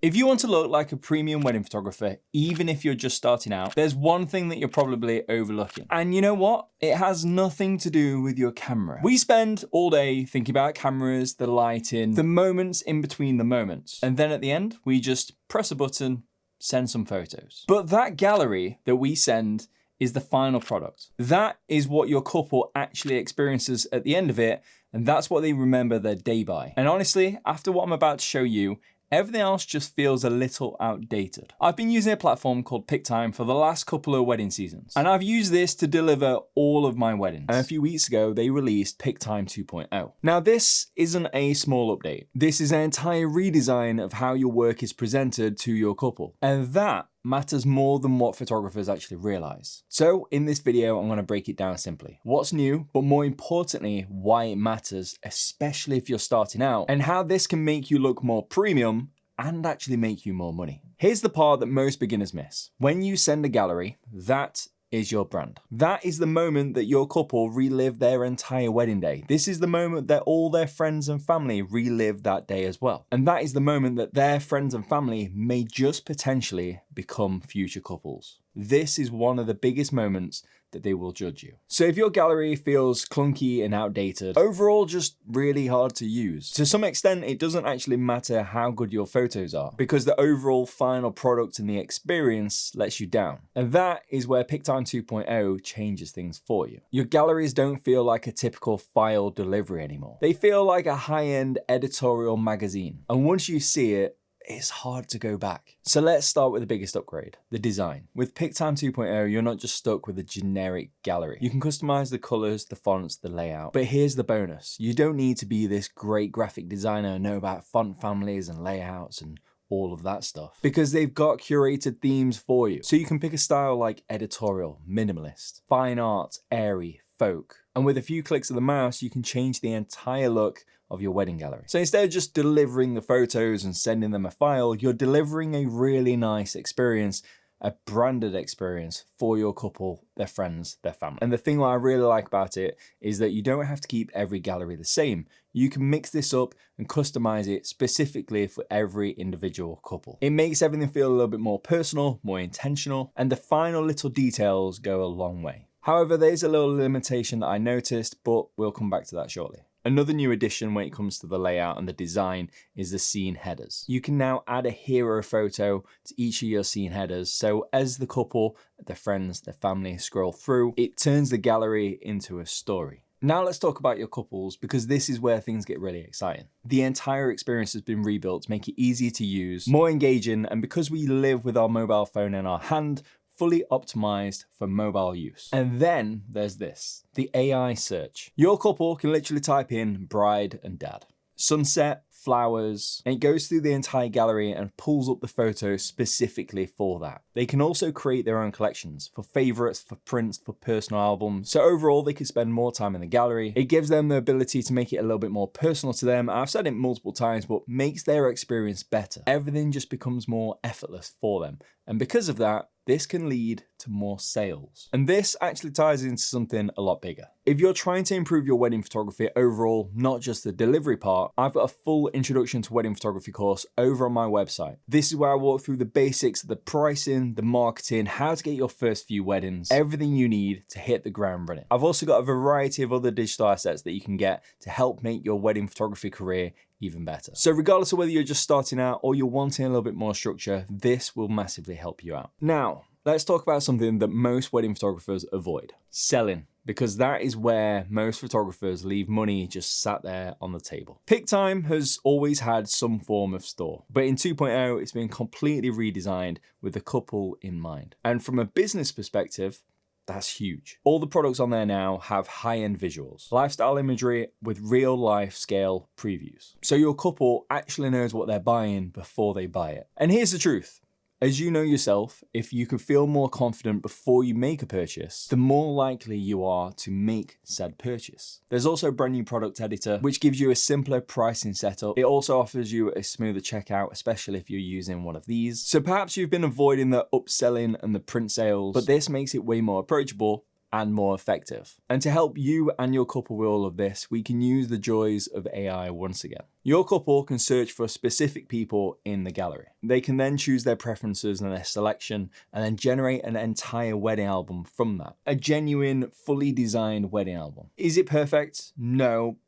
If you want to look like a premium wedding photographer, even if you're just starting out, there's one thing that you're probably overlooking. And you know what? It has nothing to do with your camera. We spend all day thinking about cameras, the lighting, the moments in between the moments. And then at the end, we just press a button, send some photos. But that gallery that we send is the final product. That is what your couple actually experiences at the end of it, and that's what they remember their day by. And honestly, after what I'm about to show you, everything else just feels a little outdated. I've been using a platform called PictTime for the last couple of wedding seasons, and I've used this to deliver all of my weddings. And a few weeks ago, they released PictTime 2.0. Now, this isn't a small update. This is an entire redesign of how your work is presented to your couple. And that matters more than what photographers actually realize. So in this video, I'm going to break it down simply. What's new, but more importantly, why it matters, especially if you're starting out, and how this can make you look more premium and actually make you more money. Here's the part that most beginners miss. When you send a gallery, that is your brand. That is the moment that your couple relive their entire wedding day. This is the moment that all their friends and family relive that day as well. And that is the moment that their friends and family may just potentially become future couples. This is one of the biggest moments that they will judge you. So if your gallery feels clunky and outdated, overall just really hard to use, to some extent it doesn't actually matter how good your photos are, because the overall final product and the experience lets you down. And that is where PictTime 2.0 changes things for you. Your galleries don't feel like a typical file delivery anymore. They feel like a high-end editorial magazine. And once you see it, it's hard to go back. So let's start with the biggest upgrade, the design. With PictTime 2.0, you're not just stuck with a generic gallery. You can customize the colors, the fonts, the layout. But here's the bonus. You don't need to be this great graphic designer and know about font families and layouts and all of that stuff, because they've got curated themes for you. So you can pick a style like editorial, minimalist, fine art, airy, folk. And with a few clicks of the mouse, you can change the entire look of your wedding gallery. So instead of just delivering the photos and sending them a file, you're delivering a really nice experience, a branded experience for your couple, their friends, their family. And the thing that I really like about it is that you don't have to keep every gallery the same. You can mix this up and customize it specifically for every individual couple. It makes everything feel a little bit more personal, more intentional, and the final little details go a long way. However, there's a little limitation that I noticed, but we'll come back to that shortly. Another new addition when it comes to the layout and the design is the scene headers. You can now add a hero photo to each of your scene headers, so as the couple, their friends, their family scroll through, it turns the gallery into a story. Now let's talk about your couples, because this is where things get really exciting. The entire experience has been rebuilt to make it easier to use, more engaging, and because we live with our mobile phone in our hand, fully optimized for mobile use. And then there's this, the AI search. Your couple can literally type in bride and dad, sunset, flowers, and it goes through the entire gallery and pulls up the photos specifically for that. They can also create their own collections for favorites, for prints, for personal albums. So overall, they could spend more time in the gallery. It gives them the ability to make it a little bit more personal to them. I've said it multiple times, but makes their experience better. Everything just becomes more effortless for them. And because of that, this can lead to more sales. And this actually ties into something a lot bigger. If you're trying to improve your wedding photography overall, not just the delivery part, I've got a full introduction to wedding photography course over on my website. This is where I walk through the basics of the pricing, the marketing, how to get your first few weddings, everything you need to hit the ground running. I've also got a variety of other digital assets that you can get to help make your wedding photography career even better. So regardless of whether you're just starting out or you're wanting a little bit more structure, this will massively help you out. Now, let's talk about something that most wedding photographers avoid: selling, because that is where most photographers leave money just sat there on the table. PictTime has always had some form of store, but in 2.0, it's been completely redesigned with the couple in mind. And from a business perspective, that's huge. All the products on there now have high-end visuals, lifestyle imagery with real-life scale previews. So your couple actually knows what they're buying before they buy it. And here's the truth. As you know yourself, if you can feel more confident before you make a purchase, the more likely you are to make said purchase. There's also a brand new product editor, which gives you a simpler pricing setup. It also offers you a smoother checkout, especially if you're using one of these. So perhaps you've been avoiding the upselling and the print sales, but this makes it way more approachable and more effective. And to help you and your couple with all of this, we can use the joys of AI once again. Your couple can search for specific people in the gallery. They can then choose their preferences and their selection and then generate an entire wedding album from that. A genuine, fully designed wedding album. Is it perfect? No.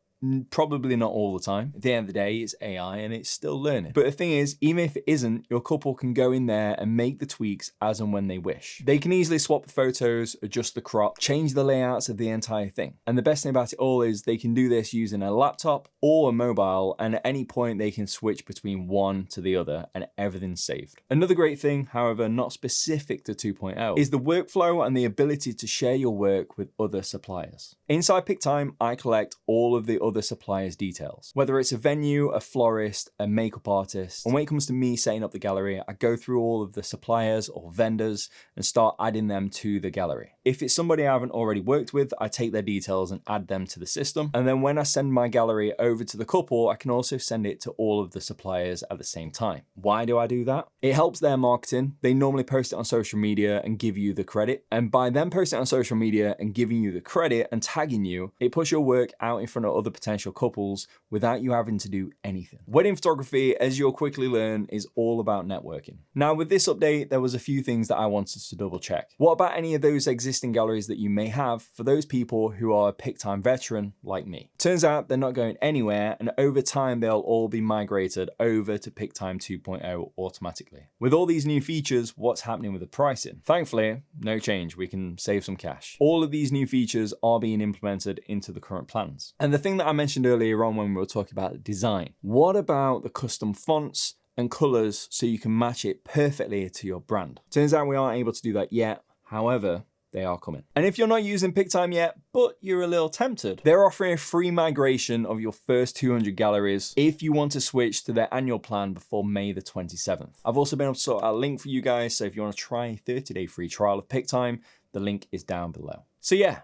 Probably not all the time. At the end of the day, it's AI and it's still learning. But the thing is, even if it isn't, your couple can go in there and make the tweaks as and when they wish. They can easily swap the photos, adjust the crop, change the layouts of the entire thing. And the best thing about it all is they can do this using a laptop or a mobile, and at any point they can switch between one to the other and everything's saved. Another great thing, however, not specific to 2.0, is the workflow and the ability to share your work with other suppliers. Inside PictTime, I collect all of the other suppliers' details. Whether it's a venue, a florist, a makeup artist, and when it comes to me setting up the gallery, I go through all of the suppliers or vendors and start adding them to the gallery. If it's somebody I haven't already worked with, I take their details and add them to the system. And then when I send my gallery over to the couple, I can also send it to all of the suppliers at the same time. Why do I do that? It helps their marketing. They normally post it on social media and give you the credit. And by them posting it on social media and giving you the credit and tagging you, it puts your work out in front of other potential couples without you having to do anything. Wedding photography, as you'll quickly learn, is all about networking. Now, with this update, there was a few things that I wanted to double check. What about any of those existing galleries that you may have for those people who are a PictTime veteran like me? Turns out they're not going anywhere, and over time, they'll all be migrated over to PictTime 2.0 automatically. With all these new features, what's happening with the pricing? Thankfully, no change. We can save some cash. All of these new features are being implemented into the current plans. And the thing that I mentioned earlier on when we were talking about design, what about the custom fonts and colors so you can match it perfectly to your brand? Turns out we aren't able to do that yet. However, they are coming. And if you're not using PictTime yet, but you're a little tempted, they're offering a free migration of your first 200 galleries if you want to switch to their annual plan before May the 27th. I've also been able to sort out a link for you guys, so if you want to try a 30-day free trial of PictTime, the link is down below. So yeah,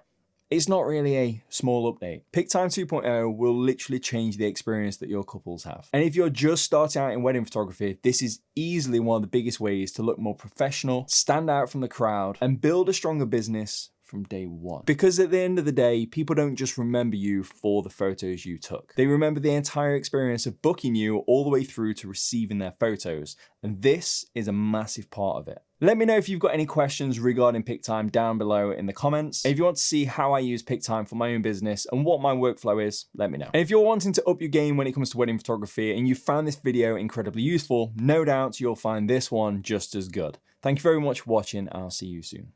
it's not really a small update. PictTime 2.0 will literally change the experience that your couples have. And if you're just starting out in wedding photography, this is easily one of the biggest ways to look more professional, stand out from the crowd, and build a stronger business from day one. Because at the end of the day, people don't just remember you for the photos you took. They remember the entire experience of booking you all the way through to receiving their photos. And this is a massive part of it. Let me know if you've got any questions regarding PictTime down below in the comments. If you want to see how I use PictTime for my own business and what my workflow is, let me know. And if you're wanting to up your game when it comes to wedding photography and you found this video incredibly useful, no doubt you'll find this one just as good. Thank you very much for watching, and I'll see you soon.